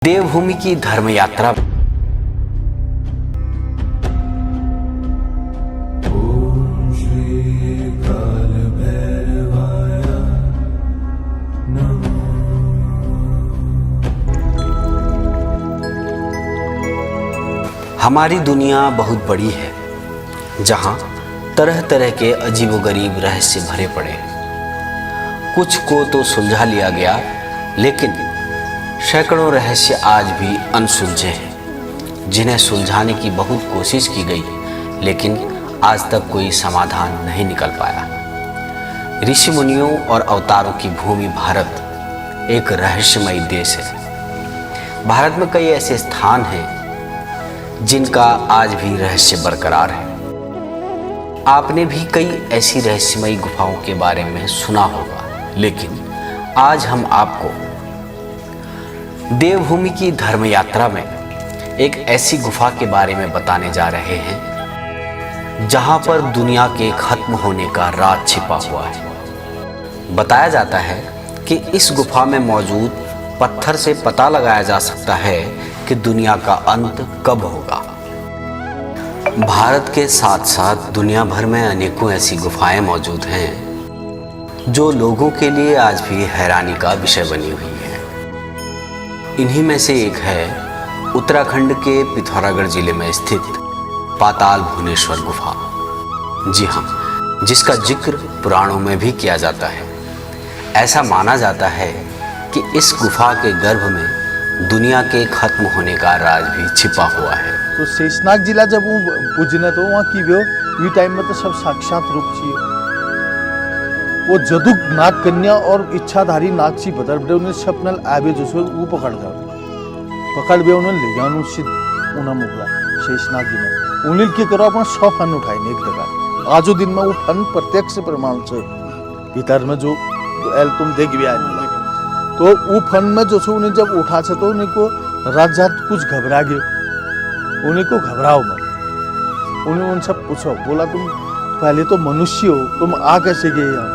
देवभूमि की धर्म यात्रा। हमारी दुनिया बहुत बड़ी है, जहां तरह तरह के अजीबोगरीब रहस्य भरे पड़े हैं। कुछ को तो सुलझा लिया गया, लेकिन सैकड़ों रहस्य आज भी अनसुलझे हैं, जिन्हें सुलझाने की बहुत कोशिश की गई, लेकिन आज तक कोई समाधान नहीं निकल पाया। ऋषि मुनियों और अवतारों की भूमि भारत एक रहस्यमयी देश है। भारत में कई ऐसे स्थान हैं जिनका आज भी रहस्य बरकरार है। आपने भी कई ऐसी रहस्यमयी गुफाओं के बारे में सुना होगा, लेकिन आज हम आपको देवभूमि की धर्म यात्रा में एक ऐसी गुफा के बारे में बताने जा रहे हैं जहां पर दुनिया के खत्म होने का राज छिपा हुआ है। बताया जाता है कि इस गुफा में मौजूद पत्थर से पता लगाया जा सकता है कि दुनिया का अंत कब होगा। भारत के साथ साथ दुनिया भर में अनेकों ऐसी गुफाएं मौजूद हैं जो लोगों के लिए आज भी हैरानी का विषय बनी हुई है। इन्हीं में से एक है उत्तराखंड के पिथौरागढ़ जिले में स्थित पाताल भुवनेश्वर गुफा। जी हाँ, जिसका जिक्र पुराणों में भी किया जाता है। ऐसा माना जाता है कि इस गुफा के गर्भ में दुनिया के खत्म होने का राज भी छिपा हुआ है। तो शेषनाग जिला जब वो पूजने तो वहाँ की वो टाइम में तो सब साक्षात रूप चाहिए। वो जदुक नाग कन्या और इच्छाधारी नाग सी बदल बड़े उन्हें सपनल आवे जो सो वो पकड़ बे उन्हें ले गया उन्हें सिद्ध उन्हें मुकला शेषनाग जी ने उन्हें क्या करो अपना 100 फन उठाए एक जगह। आजो दिन में वो फन प्रत्यक्ष प्रमाण से भीतर में जो एल तुम देख भी आए तो वो फन में जो सो उन्हें जब उठा से तो उन्हें को रात जात कुछ घबरा गए। उन्हें को घबराओ मत। उन्हें उनसे पूछो, बोला तुम पहले तो मनुष्य हो, तुम आ कैसे गए यहाँ?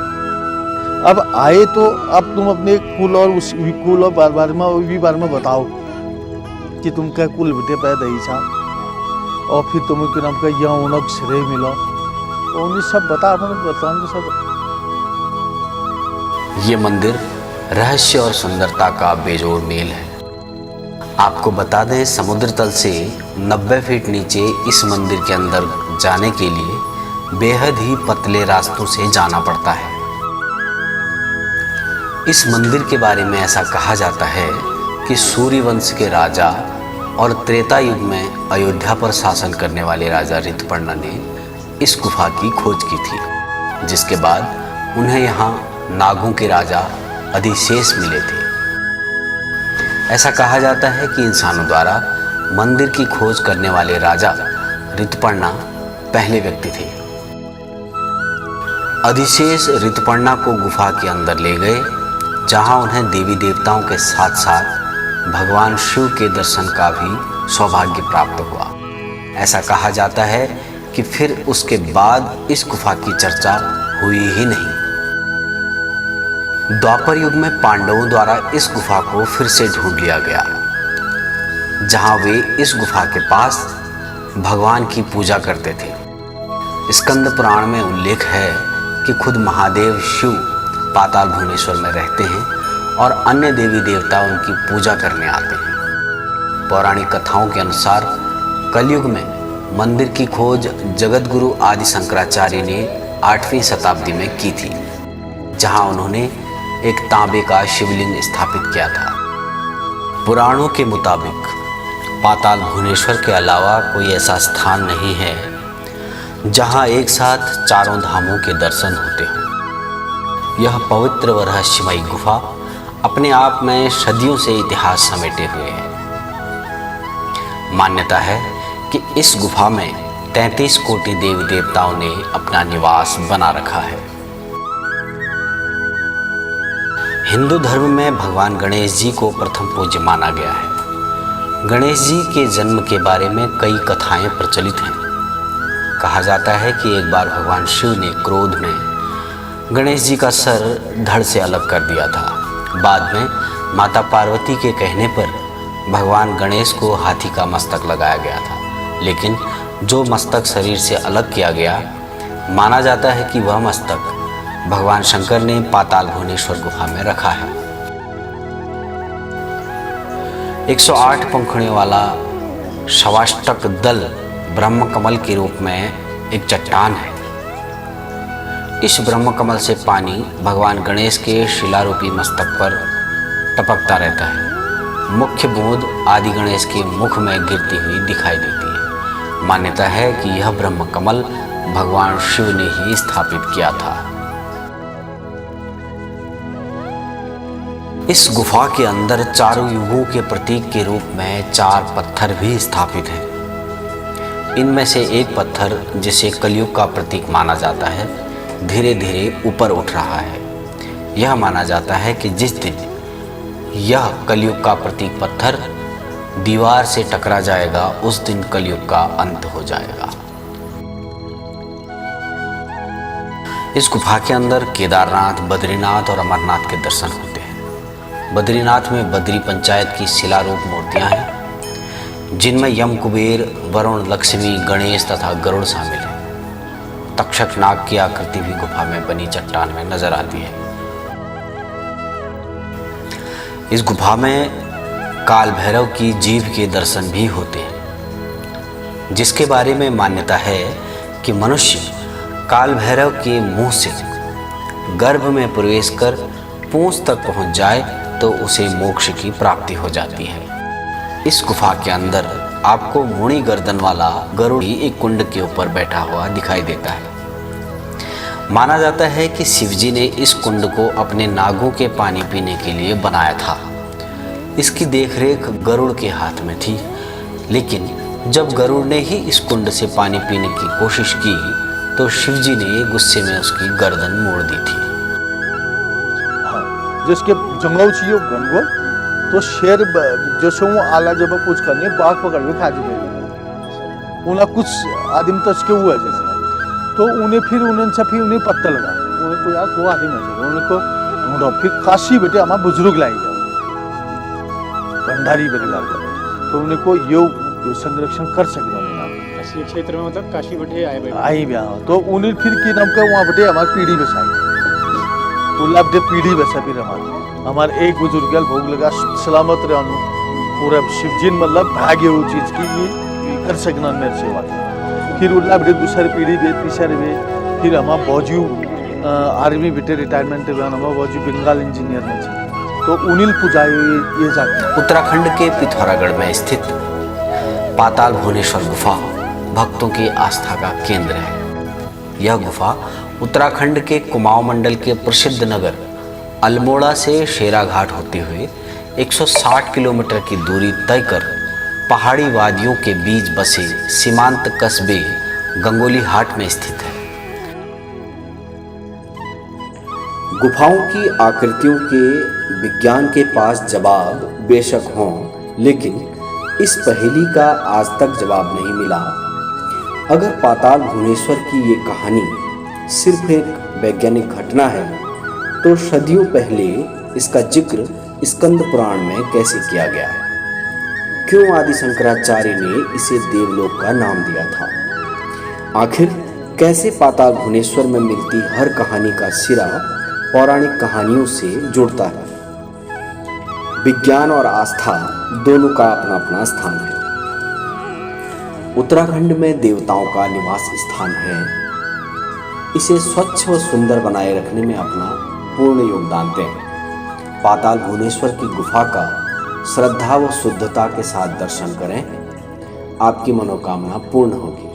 अब आए तो अब तुम अपने कुल और उस कुल और बार में बताओ कि तुम क्या कुल बेटे पैदा ही था और फिर तुम्हें क्या नाम का यहाँ उन्हें श्रेय मिला। तो उन्हें सब बता अपने बताओ तो सब। ये मंदिर रहस्य और सुंदरता का बेजोड़ मेल है। आपको बता दें, समुद्र तल से 90 फीट नीचे इस मंदिर के अंदर जाने के लिए बेहद ही पतले रास्तों से जाना पड़ता है। इस मंदिर के बारे में ऐसा कहा जाता है कि सूर्य वंश के राजा और त्रेता युग में अयोध्या पर शासन करने वाले राजा ऋतुपर्ण ने इस गुफा की खोज की थी, जिसके बाद उन्हें यहाँ नागों के राजा अधिशेष मिले थे। ऐसा कहा जाता है कि इंसानों द्वारा मंदिर की खोज करने वाले राजा ऋतुपर्णा पहले व्यक्ति थे। अधिशेष ऋतुपर्णा को गुफा के अंदर ले गए, जहां उन्हें देवी देवताओं के साथ साथ भगवान शिव के दर्शन का भी सौभाग्य प्राप्त हुआ। ऐसा कहा जाता है कि फिर उसके बाद इस गुफा की चर्चा हुई ही नहीं। द्वापर युग में पांडवों द्वारा इस गुफा को फिर से ढूंढ लिया गया, जहां वे इस गुफा के पास भगवान की पूजा करते थे। स्कंद पुराण में उल्लेख है कि खुद महादेव शिव पाताल भुवनेश्वर में रहते हैं और अन्य देवी देवता उनकी पूजा करने आते हैं। पौराणिक कथाओं के अनुसार कलयुग में मंदिर की खोज जगत गुरु आदि शंकराचार्य ने 8वीं शताब्दी में की थी, जहां उन्होंने एक तांबे का शिवलिंग स्थापित किया था। पुराणों के मुताबिक पाताल भुवनेश्वर के अलावा कोई ऐसा स्थान नहीं है जहां एक साथ चारों धामों के दर्शन होते हों। यह पवित्र व रहस्यमयी गुफा अपने आप में सदियों से इतिहास समेटे हुए है। मान्यता है कि इस गुफा में 33 कोटि देवी देवताओं ने अपना निवास बना रखा है। हिंदू धर्म में भगवान गणेश जी को प्रथम पूज्य माना गया है। गणेश जी के जन्म के बारे में कई कथाएं प्रचलित हैं। कहा जाता है कि एक बार भगवान शिव ने क्रोध में गणेश जी का सर धड़ से अलग कर दिया था। बाद में माता पार्वती के कहने पर भगवान गणेश को हाथी का मस्तक लगाया गया था, लेकिन जो मस्तक शरीर से अलग किया गया, माना जाता है कि वह मस्तक भगवान शंकर ने पाताल भुवनेश्वर गुफा में रखा है। 108 पंखुड़ियों वाला शवाष्टक दल ब्रह्म कमल के रूप में एक चट्टान है। इस ब्रह्म कमल से पानी भगवान गणेश के शिलारूपी मस्तक पर टपकता रहता है। मुख्य बूंद आदि गणेश के मुख में गिरती हुई दिखाई देती है। मान्यता है कि यह ब्रह्म कमल भगवान शिव ने ही स्थापित किया था। इस गुफा के अंदर चारों युगों के प्रतीक के रूप में 4 पत्थर भी स्थापित हैं। इनमें से एक पत्थर, जिसे कलयुग का प्रतीक माना जाता है, धीरे धीरे ऊपर उठ रहा है। यह माना जाता है कि जिस दिन यह कलयुग का प्रतीक पत्थर दीवार से टकरा जाएगा, उस दिन कलयुग का अंत हो जाएगा। इस गुफा के अंदर केदारनाथ, बद्रीनाथ और अमरनाथ के दर्शन होते हैं। बद्रीनाथ में बद्री पंचायत की शिलारूप मूर्तियां हैं, जिनमें यम, कुबेर, वरुण, लक्ष्मी, गणेश तथा गरुड़ शामिल हैं। तक्षक नाग की आकृति भी गुफा में बनी चट्टान में नजर आती है। इस गुफा में काल भैरव की जीभ के दर्शन भी होते हैं, जिसके बारे में मान्यता है कि मनुष्य काल भैरव के मुंह से गर्भ में प्रवेश कर पूंछ तक पहुंच जाए तो उसे मोक्ष की प्राप्ति हो जाती है। इस गुफा के अंदर आपको मुड़ी गर्दन वाला गरुड़ एक कुंड के ऊपर बैठा हुआ दिखाई देता है। माना जाता है कि शिवजी ने इस कुंड को अपने नागों के पानी पीने के लिए बनाया था। इसकी देखरेख गरुड़ के हाथ में थी, लेकिन जब गरुड़ ने ही इस कुंड से पानी पीने की कोशिश की तो शिवजी ने गुस्से में उसकी गर्दन मोड़ दी थी। जिसके जंगल चाहिए गनगो तो शेर जैसे वो आला जब पूछ करने बाघ पकड़ के खा जाए। उन्हें कुछ आदमी तो इसके हुआ जैसे, तो उन्हें फिर पत्ता लगा, उन्हें को यार वो आदमी है, उन्हें को ढूंढो, फिर काशी बेटे हमारा बुजुर्ग लाई जाओ, भंडारी बेटे ला जाओ, तो उन्हें को यो संरक्षण कर सके क्षेत्र में, मतलब काशी बटे आई ब्याह। तो उन्हें फिर की नाम का वहाँ बटे हमारी पीढ़ी बसाई, तो लबटे पीढ़ी बसा फिर हमारे एक बुजुर्ग भोग लगा सलामत रहनु पूरा शिवजी मतलब भाग्य वो चीज की ये कर सकना मेरे सेवा। फिर उल्ला बेटे दूसरी पीढ़ी बे, तीसरी बे, फिर हमारा बौजू आर्मी बेटे रिटायरमेंट हुआ, हमारा बौजू बंगाल इंजीनियर में थे, तो उनिल पूजा ये जाती। उत्तराखंड के पिथौरागढ़ में स्थित पाताल भुवनेश्वर गुफा भक्तों की आस्था का केंद्र है। यह गुफा उत्तराखंड के कुमाऊं मंडल के प्रसिद्ध नगर अल्मोड़ा से शेराघाट होते हुए 160 किलोमीटर की दूरी तय कर पहाड़ी वादियों के बीच बसे सीमांत कस्बे गंगोली हाट में स्थित है। गुफाओं की आकृतियों के विज्ञान के पास जवाब बेशक हों, लेकिन इस पहेली का आज तक जवाब नहीं मिला। अगर पाताल भुवनेश्वर की ये कहानी सिर्फ एक वैज्ञानिक घटना है, तो सदियों पहले इसका जिक्र स्कंद पुराण में कैसे किया गया? क्यों आदि शंकराचार्य ने इसे देवलोक का नाम दिया था? आखिर कैसे पाताल भुवनेश्वर में मिलती हर कहानी का सिरा पौराणिक कहानियों से जुड़ता है? विज्ञान और आस्था दोनों का अपना अपना स्थान है। उत्तराखंड में देवताओं का निवास स्थान है। इसे स्वच्छ व सुंदर बनाए रखने में अपना पूर्ण योगदान दें। पाताल भुवनेश्वर की गुफा का श्रद्धा व शुद्धता के साथ दर्शन करें, आपकी मनोकामना पूर्ण होगी।